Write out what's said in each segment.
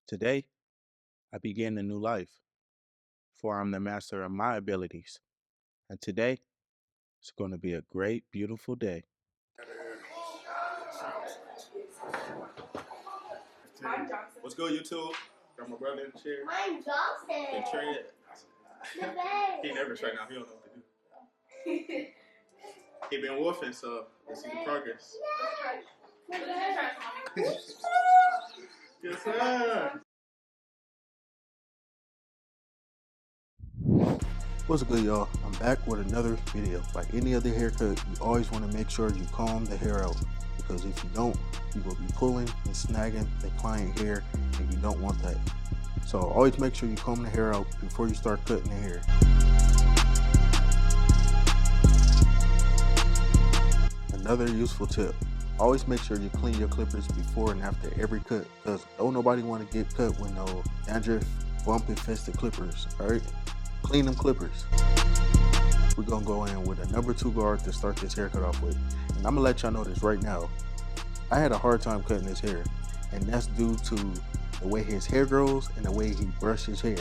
Today, I begin a new life, for I'm the master of my abilities. And today, it's going to be a great, beautiful day. What's good, YouTube? Got my brother in the chair. Mine Johnson. And Trey. He nervous right now. He don't know what to do. He been wolfing, so let's see the progress. Yes, sir. What's good, y'all? I'm back with another video. Like any other haircut, you always want to make sure you comb the hair out, because if you don't, you will be pulling and snagging the client hair, and you don't want that. So always make sure you comb the hair out before you start cutting the hair. Another useful tip: always make sure you clean your clippers before and after every cut, because don't nobody want to get cut with no dandruff, bump infested clippers. Alright? Clean them clippers. We're gonna go in with a number 2 guard to start this haircut off with. And I'm gonna let y'all know this right now. I had a hard time cutting his hair, and that's due to the way his hair grows and the way he brushed his hair.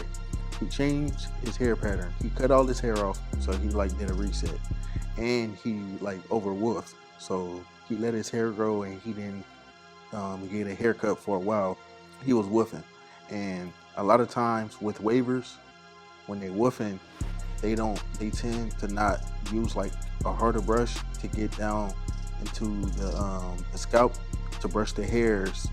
He changed his hair pattern. He cut all his hair off, so he did a reset. And he over woofed. So he let his hair grow and he didn't get a haircut for a while. He was woofing. And a lot of times with wavers, when they woofing, they tend to not use a harder brush to get down into the scalp to brush the hairs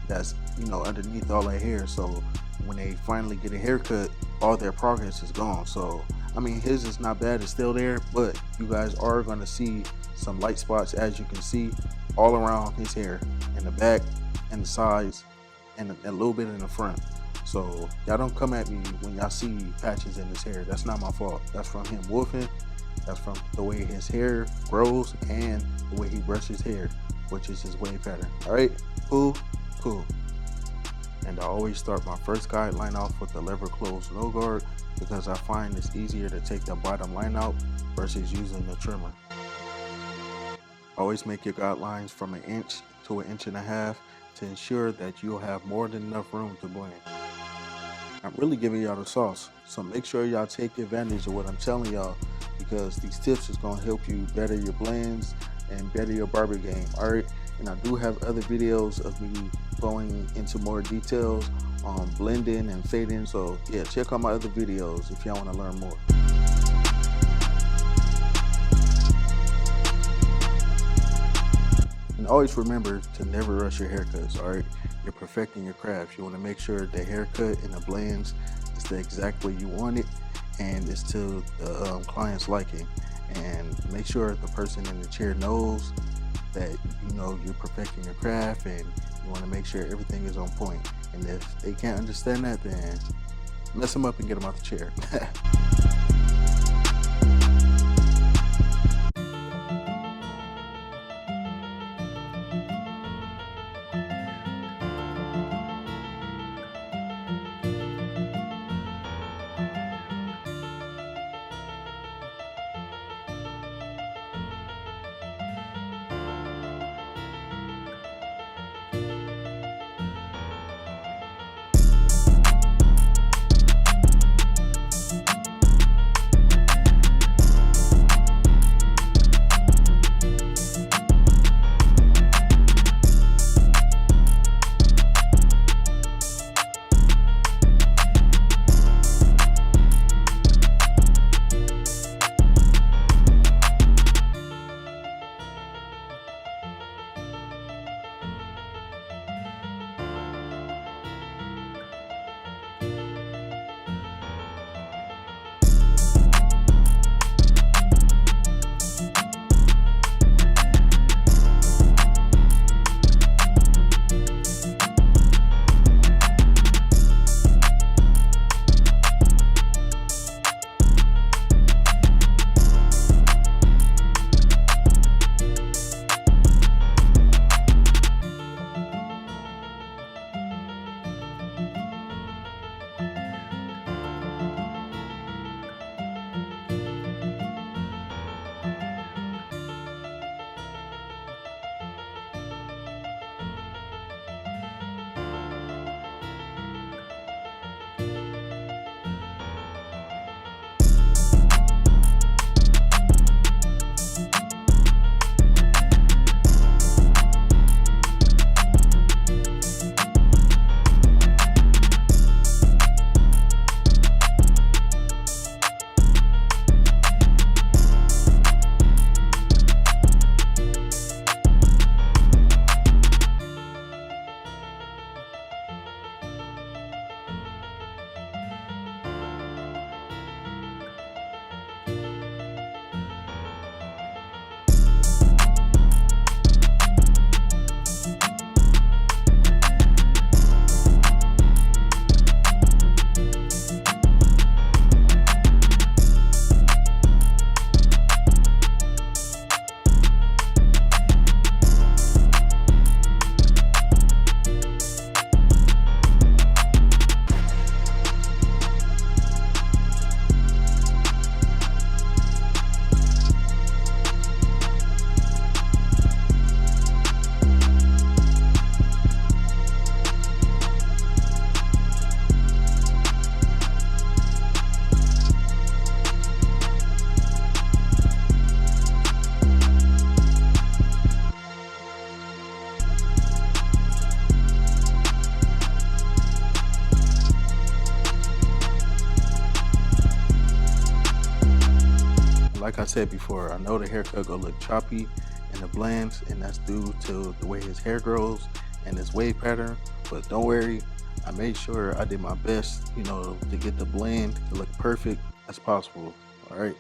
that's underneath all that hair. So when they finally get a haircut, all their progress is gone. So I mean, his is not bad, it's still there, but you guys are going to see some light spots, as you can see, all around his hair, in the back and the sides, and a little bit in the front. So y'all don't come at me when y'all see patches in his hair. That's not my fault. That's from him woofing. That's from the way his hair grows and the way he brushes hair, which is his wave pattern. All right, cool. And I always start my first guideline off with the lever closed no guard, because I find it's easier to take the bottom line out versus using the trimmer. Always make your guidelines from 1 inch to 1.5 inches to ensure that you'll have more than enough room to blend. I'm really giving y'all the sauce, so make sure y'all take advantage of what I'm telling y'all, because these tips is going to help you better your blends and better your barber game. Alright, and I do have other videos of me going into more details on blending and fading, so yeah, check out my other videos if y'all want to learn more. And always remember to never rush your haircuts. Alright, you're perfecting your craft. You want to make sure the haircut and the blends is the exact way you want it, and it's to the client's liking. And make sure the person in the chair knows that you're perfecting your craft, and you want to make sure everything is on point. And if they can't understand that, then mess them up and get them out the chair. like I said before, I know the haircut gonna look choppy in the blends, and that's due to the way his hair grows and his wave pattern. But don't worry, I made sure I did my best, to get the blend to look perfect as possible. All right.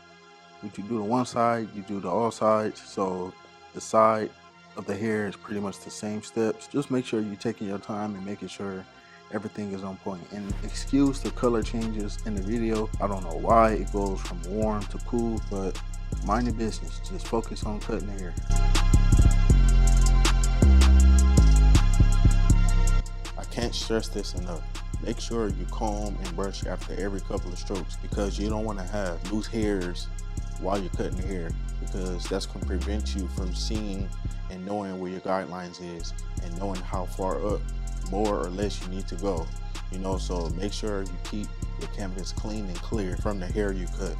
What you do to one side, you do to all sides. So the side of the hair is pretty much the same steps. Just make sure you're taking your time and making sure everything is on point. And excuse the color changes in the video. I don't know why it goes from warm to cool, but mind your business. Just focus on cutting the hair. I can't stress this enough. Make sure you comb and brush after every couple of strokes, because you don't want to have loose hairs while you're cutting the hair, because that's going to prevent you from seeing and knowing where your guidelines is and knowing how far up more or less you need to go. So make sure you keep your canvas clean and clear from the hair you cut.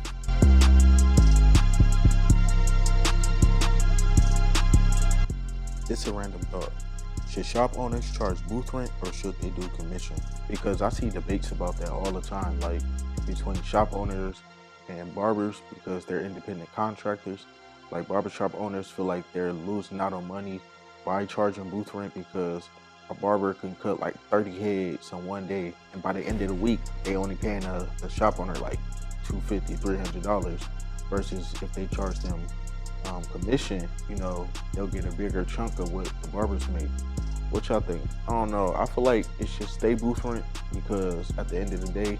It's a random thought. Should shop owners charge booth rent, or should they do commission? Because I see debates about that all the time, like between shop owners and barbers, because they're independent contractors. Like barbershop owners feel like they're losing out on money by charging booth rent, because a barber can cut like 30 heads in one day, and by the end of the week they only paying the shop owner like $250, $300, versus if they charge them commission, they'll get a bigger chunk of what the barbers make. What y'all think? I don't know. I feel like it should stay booth rent, because at the end of the day,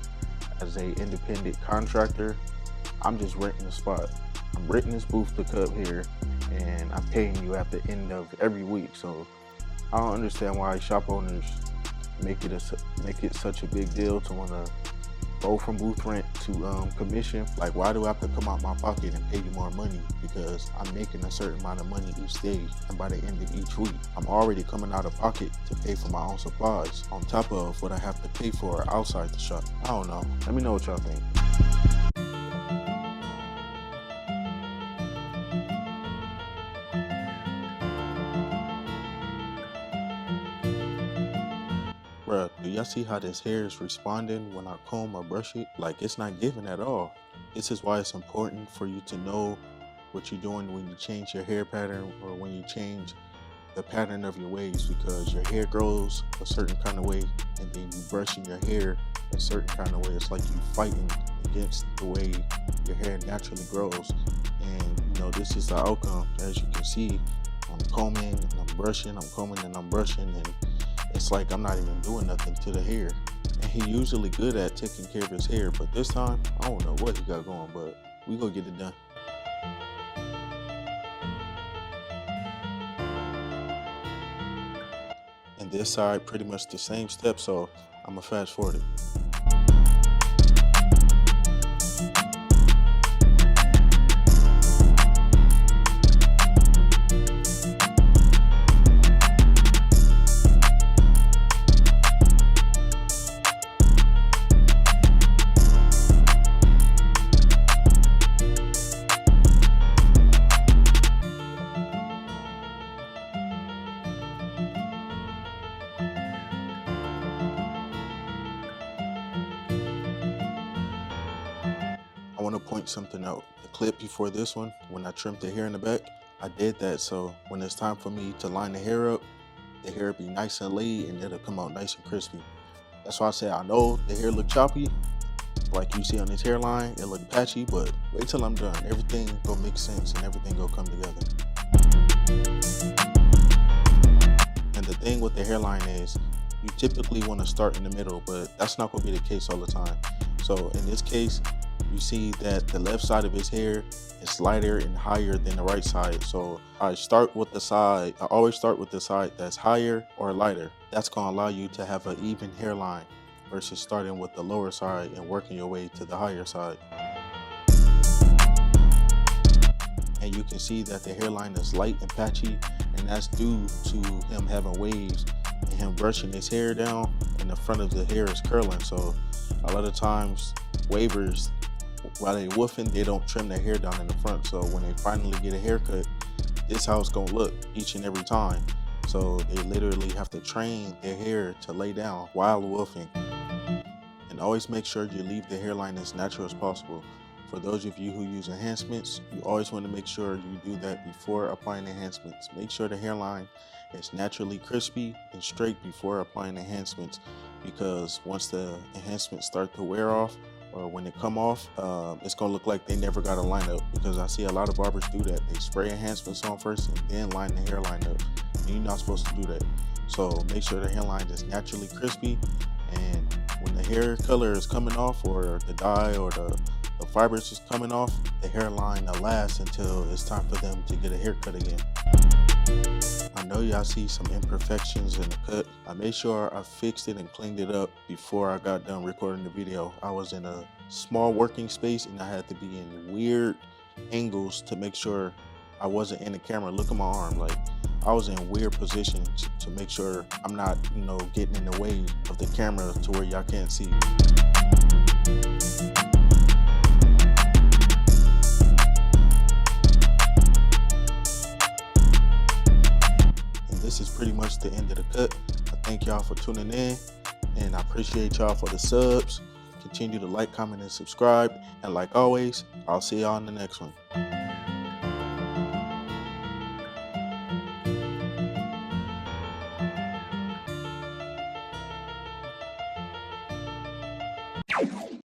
as a independent contractor, I'm just renting a spot. I'm renting this booth to cut hair, and I'm paying you at the end of every week. So I don't understand why shop owners make it such a big deal to want to go from booth rent to commission. Like, why do I have to come out my pocket and pay you more money? Because I'm making a certain amount of money each day, and by the end of each week, I'm already coming out of pocket to pay for my own supplies, on top of what I have to pay for outside the shop. I don't know. Let me know what y'all think. Bruh, do y'all see how this hair is responding when I comb or brush it? Like, it's not giving at all. This is why it's important for you to know what you're doing when you change your hair pattern, or when you change the pattern of your waves, because your hair grows a certain kind of way, and then you brushing your hair a certain kind of way. It's like you fighting against the way your hair naturally grows. And this is the outcome. As you can see, I'm combing and I'm brushing, I'm combing and I'm brushing, and it's like I'm not even doing nothing to the hair. And he usually good at taking care of his hair, but this time, I don't know what he got going, but we gonna get it done. And this side, pretty much the same step, so I'm gonna fast forward it. I want to point something out. The clip before this one, when I trimmed the hair in the back, I did that so when it's time for me to line the hair up, the hair will be nice and laid, and it'll come out nice and crispy. That's why I say I know the hair look choppy, like you see on this hairline, it look patchy, but wait till I'm done. Everything gonna make sense and everything gonna come together. And the thing with the hairline is, you typically want to start in the middle, but that's not gonna be the case all the time. So in this case, you see that the left side of his hair is lighter and higher than the right side. So I always start with the side that's higher or lighter. That's gonna allow you to have an even hairline, versus starting with the lower side and working your way to the higher side. And you can see that the hairline is light and patchy, and that's due to him having waves and him brushing his hair down, and the front of the hair is curling. So a lot of times wavers, while they woofing, they don't trim their hair down in the front. So when they finally get a haircut, this is how it's gonna look each and every time. So they literally have to train their hair to lay down while woofing. And always make sure you leave the hairline as natural as possible. For those of you who use enhancements, you always want to make sure you do that before applying enhancements. Make sure the hairline is naturally crispy and straight before applying enhancements, because once the enhancements start to wear off or when they come off, it's gonna look like they never got a line up, because I see a lot of barbers do that. They spray enhancements on first and then line the hairline up, and you're not supposed to do that. So make sure the hairline is naturally crispy, and when the hair color is coming off, or the dye or the fibers is coming off, the hairline will last until it's time for them to get a haircut again. I know y'all see some imperfections in the cut. I made sure I fixed it and cleaned it up before I got done recording the video. I was in a small working space and I had to be in weird angles to make sure I wasn't in the camera. Look at my arm, like I was in weird positions to make sure I'm not, getting in the way of the camera to where y'all can't see. This is pretty much the end of the cut. I thank y'all for tuning in, and I appreciate y'all for the subs. Continue to like, comment, and subscribe. And like always, I'll see y'all in the next one.